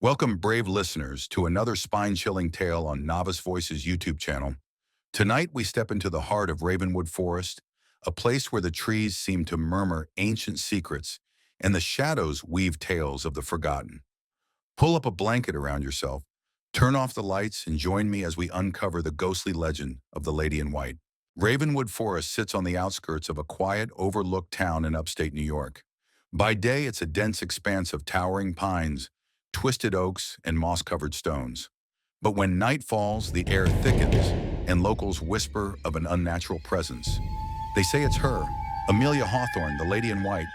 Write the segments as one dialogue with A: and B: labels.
A: Welcome, brave listeners, to another spine-chilling tale on Novice Voices YouTube channel. Tonight, we step into the heart of Ravenwood Forest, a place where the trees seem to murmur ancient secrets and the shadows weave tales of the forgotten. Pull up a blanket around yourself, turn off the lights, and join me as we uncover the ghostly legend of the Lady in White. Ravenwood Forest sits on the outskirts of a quiet, overlooked town in upstate New York. By day, it's a dense expanse of towering pines, twisted oaks, and moss-covered stones. But when night falls, the air thickens, and locals whisper of an unnatural presence. They say it's her, Amelia Hawthorne, the Lady in White,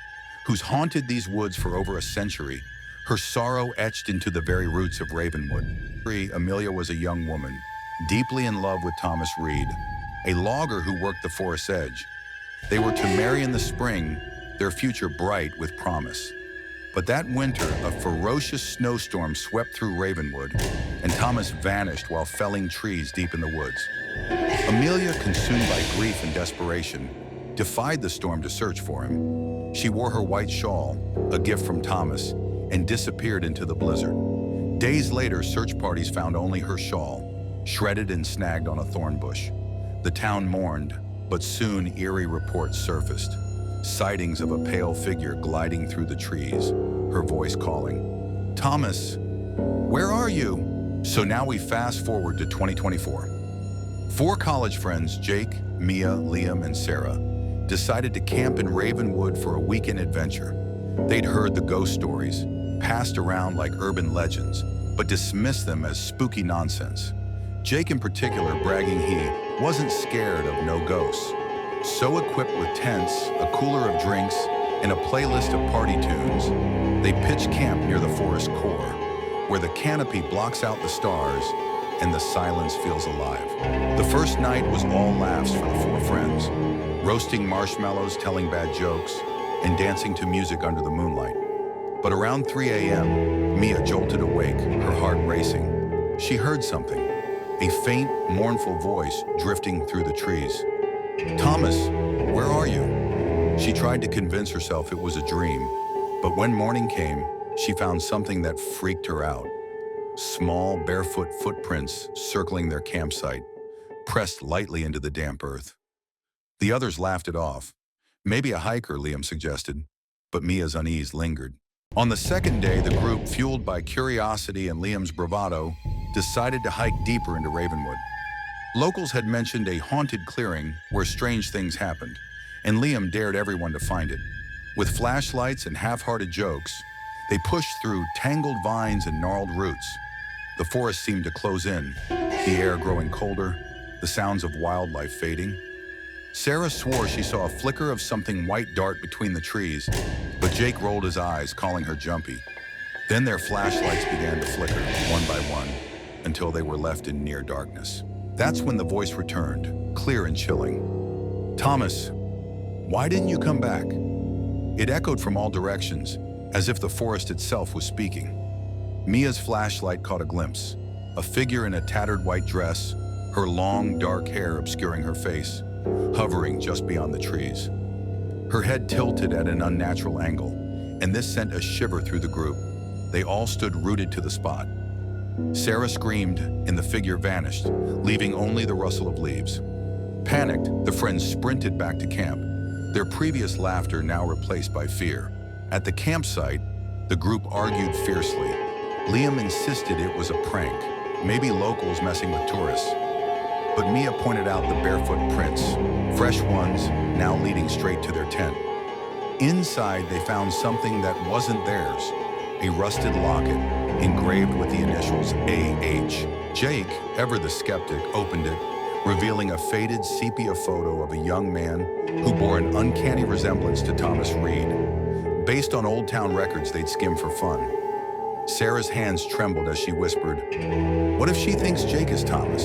A: who's haunted these woods for over a century, her sorrow etched into the very roots of Ravenwood. Amelia was a young woman, deeply in love with Thomas Reed, a logger who worked the forest's edge. They were to marry in the spring, their future bright with promise. But that winter, a ferocious snowstorm swept through Ravenwood, and Thomas vanished while felling trees deep in the woods. Amelia, consumed by grief and desperation, defied the storm to search for him. She wore her white shawl, a gift from Thomas, and disappeared into the blizzard. Days later, search parties found only her shawl, shredded and snagged on a thorn bush. The town mourned, but soon eerie reports surfaced. Sightings of a pale figure gliding through the trees, her voice calling, "Thomas, where are you?" So now we fast forward to 2024. Four college friends, Jake, Mia, Liam, and Sarah, decided to camp in Ravenwood for a weekend adventure. They'd heard the ghost stories, passed around like urban legends, but dismissed them as spooky nonsense. Jake in particular bragging he wasn't scared of no ghosts. So equipped with tents, a cooler of drinks, and a playlist of party tunes, they pitch camp near the forest core, where the canopy blocks out the stars and the silence feels alive. The first night was all laughs for the four friends, roasting marshmallows, telling bad jokes, and dancing to music under the moonlight. But around 3 a.m., Mia jolted awake, her heart racing. She heard something, a faint, mournful voice drifting through the trees. "Thomas, where are you?" She tried to convince herself it was a dream, but when morning came, she found something that freaked her out. Small, barefoot footprints circling their campsite, pressed lightly into the damp earth. The others laughed it off. Maybe a hiker, Liam suggested, but Mia's unease lingered. On the second day, the group, fueled by curiosity and Liam's bravado, decided to hike deeper into Ravenwood. Locals had mentioned a haunted clearing where strange things happened, and Liam dared everyone to find it. With flashlights and half-hearted jokes, they pushed through tangled vines and gnarled roots. The forest seemed to close in, the air growing colder, the sounds of wildlife fading. Sarah swore she saw a flicker of something white dart between the trees, but Jake rolled his eyes, calling her jumpy. Then their flashlights began to flicker, one by one, until they were left in near darkness. That's when the voice returned, clear and chilling. "Thomas, why didn't you come back?" It echoed from all directions, as if the forest itself was speaking. Mia's flashlight caught a glimpse, a figure in a tattered white dress, her long, dark hair obscuring her face, hovering just beyond the trees. Her head tilted at an unnatural angle, and this sent a shiver through the group. They all stood rooted to the spot. Sarah screamed, and the figure vanished, leaving only the rustle of leaves. Panicked, the friends sprinted back to camp, their previous laughter now replaced by fear. At the campsite, the group argued fiercely. Liam insisted it was a prank, maybe locals messing with tourists. But Mia pointed out the barefoot prints, fresh ones now leading straight to their tent. Inside, they found something that wasn't theirs, a rusted locket engraved with the initials AH. Jake, ever the skeptic, opened it, revealing a faded sepia photo of a young man who bore an uncanny resemblance to Thomas Reed. Based on Old Town records they'd skimmed for fun. Sarah's hands trembled as she whispered, "What if she thinks Jake is Thomas?"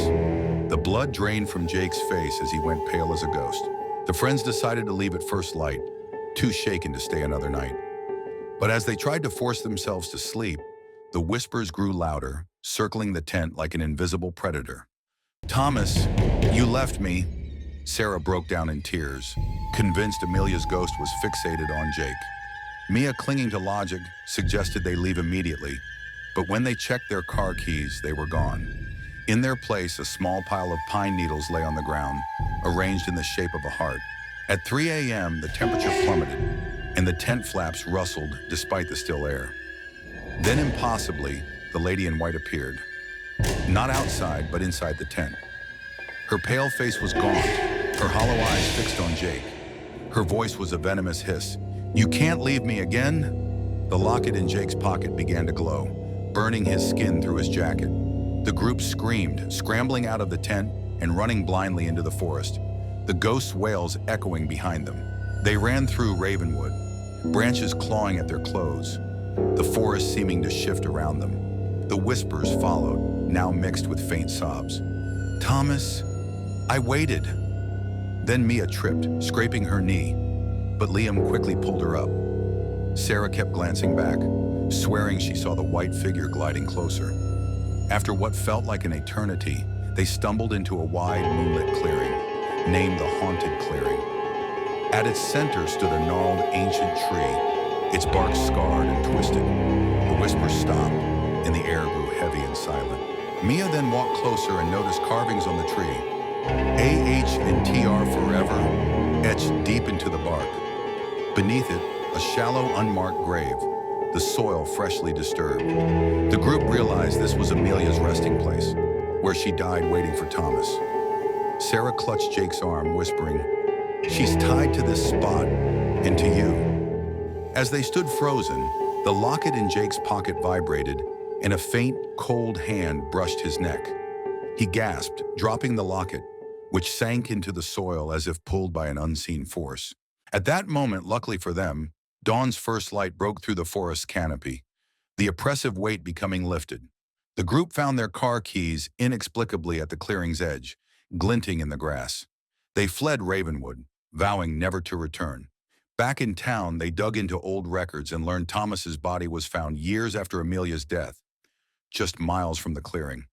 A: The blood drained from Jake's face as he went pale as a ghost. The friends decided to leave at first light, too shaken to stay another night. But as they tried to force themselves to sleep, the whispers grew louder, circling the tent like an invisible predator. "Thomas, you left me." Sarah broke down in tears, convinced Amelia's ghost was fixated on Jake. Mia, clinging to logic, suggested they leave immediately, But when they checked their car keys, they were gone. In their place, a small pile of pine needles lay on the ground, arranged in the shape of a heart. At 3 a.m., the temperature plummeted, and the tent flaps rustled despite the still air. Then impossibly, the lady in white appeared. Not outside, but inside the tent. Her pale face was gaunt, her hollow eyes fixed on Jake. Her voice was a venomous hiss. "You can't leave me again?" The locket in Jake's pocket began to glow, burning his skin through his jacket. The group screamed, scrambling out of the tent and running blindly into the forest, the ghosts' wails echoing behind them. They ran through Ravenwood, branches clawing at their clothes, the forest seeming to shift around them. The whispers followed, now mixed with faint sobs. "Thomas, I waited." Then Mia tripped, scraping her knee, but Liam quickly pulled her up. Sarah kept glancing back, swearing she saw the white figure gliding closer. After what felt like an eternity, they stumbled into a wide, moonlit clearing, named the Haunted Clearing. At its center stood a gnarled, ancient tree, its bark scarred and twisted. The whispers stopped, and the air grew heavy and silent. Mia then walked closer and noticed carvings on the tree. AH and TR forever, etched deep into the bark. Beneath it, a shallow, unmarked grave, the soil freshly disturbed. The group realized this was Amelia's resting place, where she died waiting for Thomas. Sarah clutched Jake's arm, whispering, "She's tied to this spot, and to you." As they stood frozen, the locket in Jake's pocket vibrated, and a faint, cold hand brushed his neck. He gasped, dropping the locket, which sank into the soil as if pulled by an unseen force. At that moment, luckily for them, dawn's first light broke through the forest's canopy, the oppressive weight becoming lifted. The group found their car keys inexplicably at the clearing's edge, glinting in the grass. They fled Ravenwood, vowing never to return. Back in town, they dug into old records and learned Thomas's body was found years after Amelia's death, just miles from the clearing.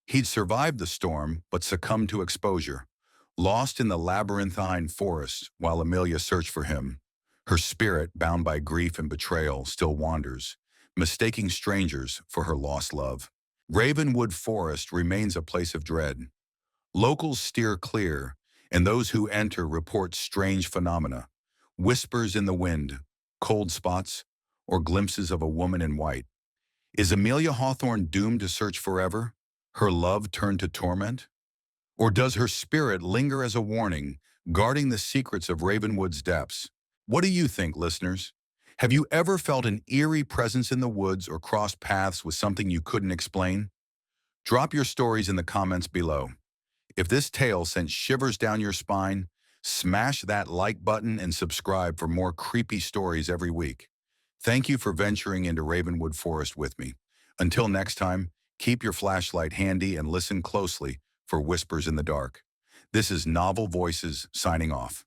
A: He'd survived the storm, but succumbed to exposure, lost in the labyrinthine forest while Amelia searched for him. Her spirit, bound by grief and betrayal, still wanders, mistaking strangers for her lost love. Ravenwood Forest remains a place of dread. Locals steer clear, and those who enter report strange phenomena, whispers in the wind, cold spots, or glimpses of a woman in white. Is Amelia Hawthorne doomed to search forever, her love turned to torment? Or does her spirit linger as a warning, guarding the secrets of Ravenwood's depths? What do you think, listeners? Have you ever felt an eerie presence in the woods or crossed paths with something you couldn't explain? Drop your stories in the comments below. If this tale sent shivers down your spine, smash that like button and subscribe for more creepy stories every week. Thank you for venturing into Ravenwood Forest with me. Until next time, keep your flashlight handy and listen closely for whispers in the dark. This is Novel Voices signing off.